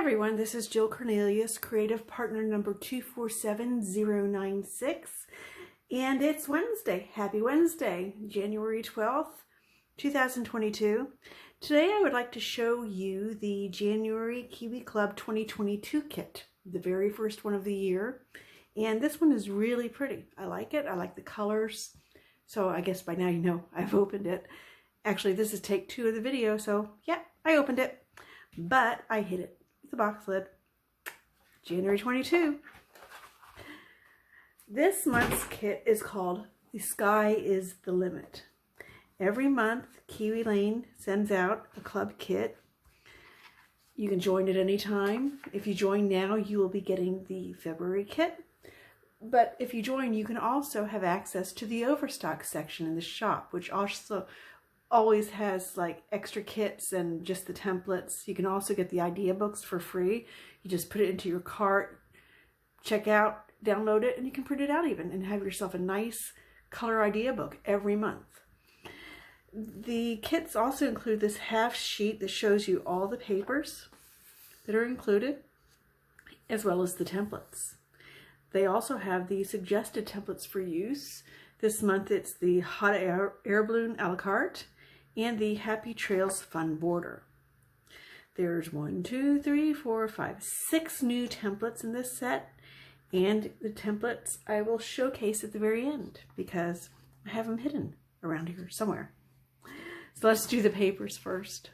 everyone, this is Jill Cornelius, creative partner number 247096, and it's Wednesday. Happy Wednesday, January 12th, 2022. Today I would like to show you the January Kiwi Club 2022 kit, the very first one of the year, and this one is really pretty. I like it. I like the colors, so I guess by now you know I've opened it. Actually, this is take 2 of the video, so yeah, I opened it, but I hid it. The box lid. January 22. This month's kit is called The Sky is the Limit. Every month, Kiwi Lane sends out a club kit. You can join at any time. If you join now, you will be getting the February kit. But if you join, you can also have access to the overstock section in the shop, which also always has like extra kits and just the templates. You can also get the idea books for free. You just put it into your cart, check out, download it, and you can print it out even and have yourself a nice color idea book every month. The kits also include this half sheet that shows you all the papers that are included, as well as the templates. They also have the suggested templates for use. This month it's the hot air balloon a la carte and the Happy Trails Fun Border. There's 1, 2, 3, 4, 5, 6 new templates in this set, and the templates I will showcase at the very end because I have them hidden around here somewhere. So let's do the papers first.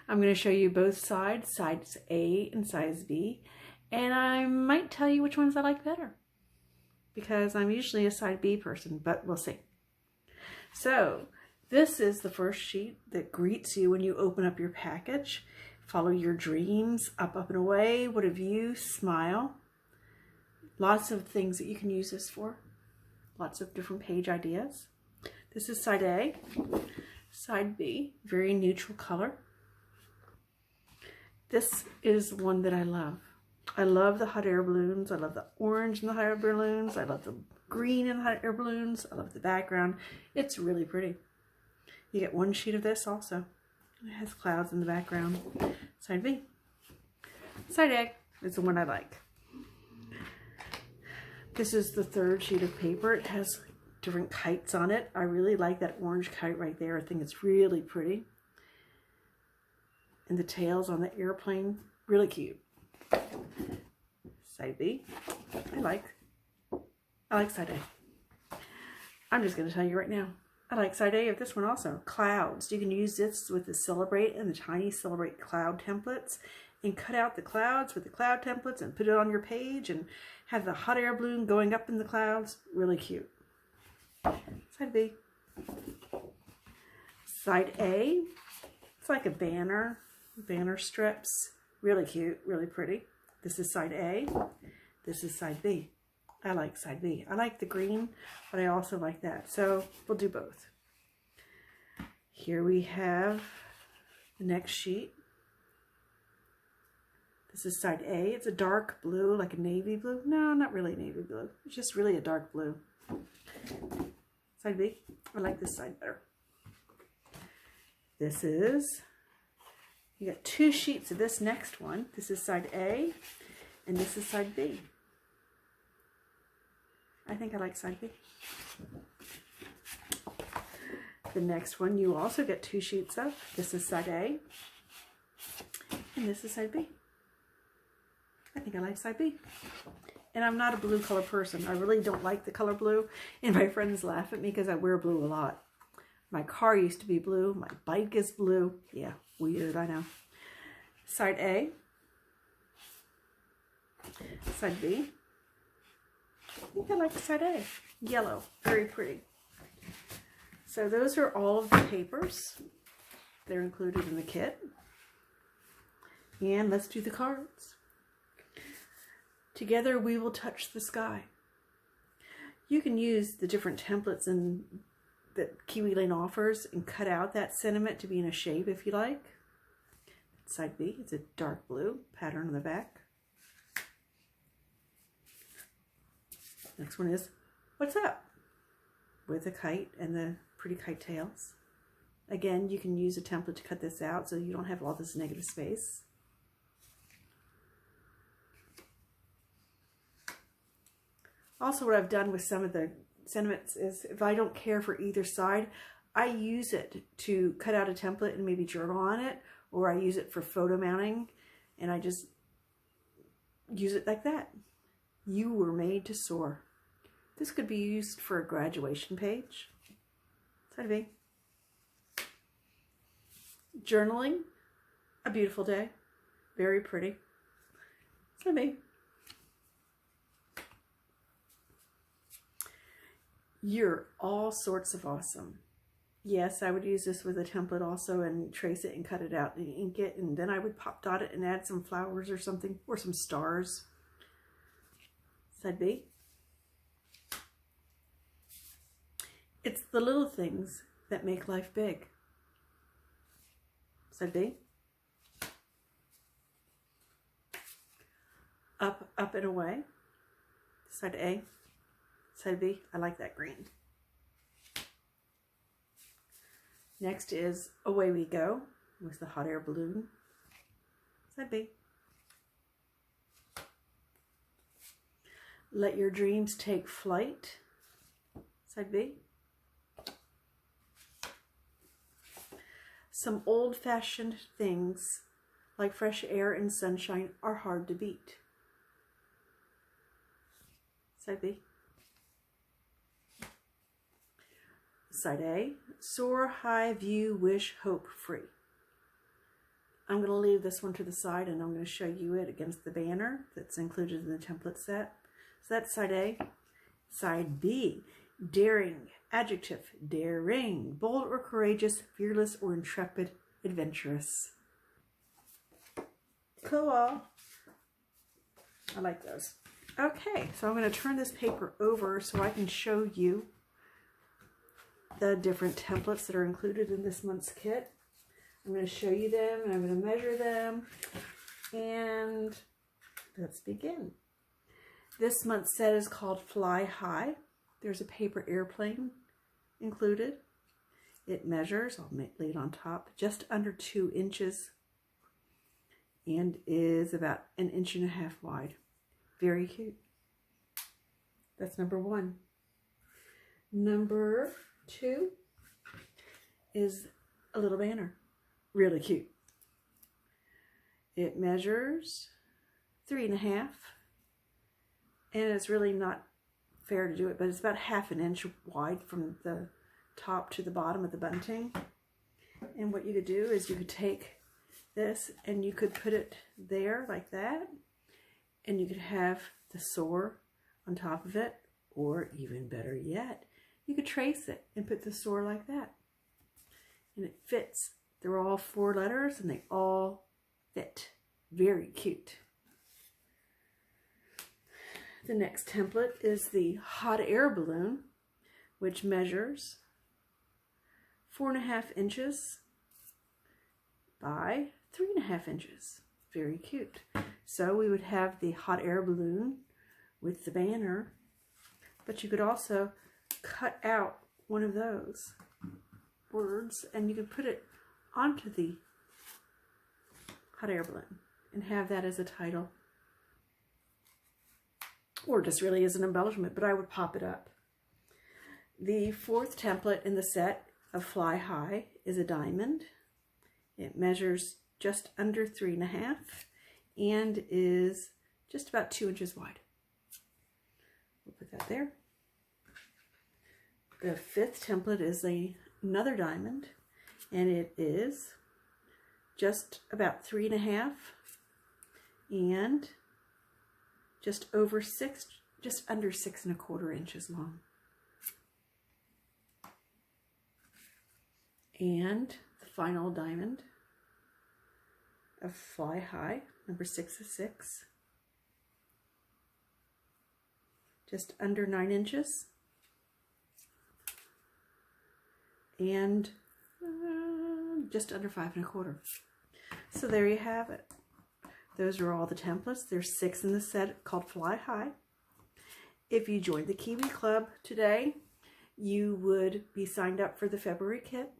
I'm going to show you both sides, size A and size B, and I might tell you which ones I like better because I'm usually a side B person, but we'll see. So this is the first sheet that greets you when you open up your package. Follow your dreams, up, up, and away. What a view, smile. Lots of things that you can use this for. Lots of different page ideas. This is side A. Side B, very neutral color. This is one that I love. I love the hot air balloons. I love the orange in the hot air balloons. I love the green in the hot air balloons. I love the background. It's really pretty. You get one sheet of this also. It has clouds in the background. Side B. Side A is the one I like. This is the third sheet of paper. It has different kites on it. I really like that orange kite right there. I think it's really pretty. And the tails on the airplane, really cute. Side B, I like side A. I'm just going to tell you right now. I like side A of this one also. Clouds. You can use this with the Celebrate and the tiny Celebrate cloud templates and cut out the clouds with the cloud templates and put it on your page and have the hot air balloon going up in the clouds. Really cute. Side B. Side A. It's like a banner strips. Really cute, really pretty. This is side A. This is side B. I like side B. I like the green, but I also like that. So we'll do both. Here we have the next sheet. This is side A. It's a dark blue, like a navy blue. No, not really navy blue. It's just really a dark blue. Side B. I like this side better. This is, you got 2 sheets of this next one. This is side A, and this is side B. I think I like side B. The next one you also get 2 sheets of. This is side A, and this is side B. I think I like side B. And I'm not a blue color person. I really don't like the color blue, and my friends laugh at me because I wear blue a lot. My car used to be blue. My bike is blue. Yeah, weird, I know. Side A. Side B. I think I like side A. Yellow. Very pretty. So those are all of the papers. They're included in the kit. And let's do the cards. Together we will touch the sky. You can use the different templates that Kiwi Lane offers and cut out that sentiment to be in a shape if you like. Side B, it's a dark blue pattern on the back. Next one is, what's up? With a kite and the pretty kite tails. Again, you can use a template to cut this out so you don't have all this negative space. Also, what I've done with some of the sentiments is if I don't care for either side, I use it to cut out a template and maybe journal on it, or I use it for photo mounting, and I just use it like that. You were made to soar. This could be used for a graduation page. Side B. Journaling, a beautiful day, very pretty. Side B. You're all sorts of awesome. Yes, I would use this with a template also and trace it and cut it out and ink it, and then I would pop dot it and add some flowers or something, or some stars. Side B. It's the little things that make life big. Side B. Up, up and away. Side A. Side B. I like that green. Next is Away We Go with the hot air balloon. Side B. Let Your Dreams Take Flight. Side B. Some old-fashioned things like fresh air and sunshine are hard to beat. Side B. Side A, Soar, High, View, Wish, Hope, Free. I'm going to leave this one to the side and I'm going to show you it against the banner that's included in the template set. So that's side A. Side B, Daring, adjective, daring, bold or courageous, fearless or intrepid, adventurous. Cool. I like those. Okay, so I'm going to turn this paper over so I can show you the different templates that are included in this month's kit. I'm going to show you them and I'm going to measure them, and let's begin. This month's set is called Fly High. There's a paper airplane included. It measures, I'll lay it on top, just under 2 inches and is about 1.5 inches wide. Very cute. That's number 1. Number 2 is a little banner. Really cute. It measures 3.5, and it's really not fair to do it, but it's about 1/2 inch wide from the top to the bottom of the bunting. And what you could do is you could take this and you could put it there like that, and you could have the soar on top of it, or even better yet, you could trace it and put the soar like that, and it fits. They're all 4 letters and they all fit. Very cute. The next template is the hot air balloon, which measures 4.5 inches by 3.5 inches. Very cute. So we would have the hot air balloon with the banner, but you could also cut out one of those words and you could put it onto the hot air balloon and have that as a title, or just really as an embellishment, but I would pop it up. The 4th template in the set of Fly High is a diamond. It measures just under 3.5 and is just about 2 inches wide. We'll put that there. The 5th template is another diamond, and it is just about 3.5 and just over 6, just under 6.25 inches long. And the final diamond of Fly High, number 6 of 6, just under 9 inches and just under 5.25. So there you have it. Those are all the templates. There's 6 in the set called Fly High. If you joined the Kiwi Club today, you would be signed up for the February kit,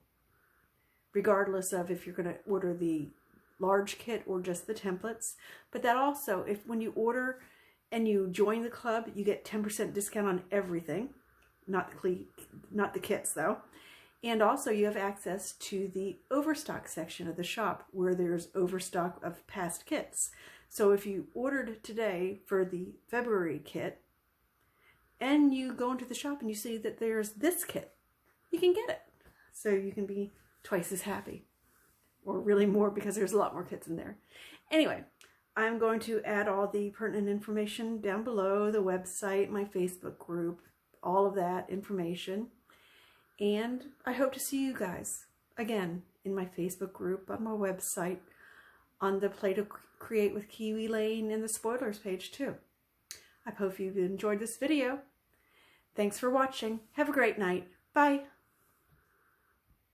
regardless of if you're going to order the large kit or just the templates. But that also, when you order and you join the club, you get 10% discount on everything. Not the kits though. And also you have access to the overstock section of the shop where there's overstock of past kits. So if you ordered today for the February kit and you go into the shop and you see that there's this kit, you can get it. So you can be twice as happy, or really more because there's a lot more kits in there. Anyway, I'm going to add all the pertinent information down below, the website, my Facebook group, all of that information. And I hope to see you guys again in my Facebook group, on my website, on the Play to Create with Kiwi Lane, and the spoilers page too. I hope you've enjoyed this video. Thanks for watching. Have a great night. Bye.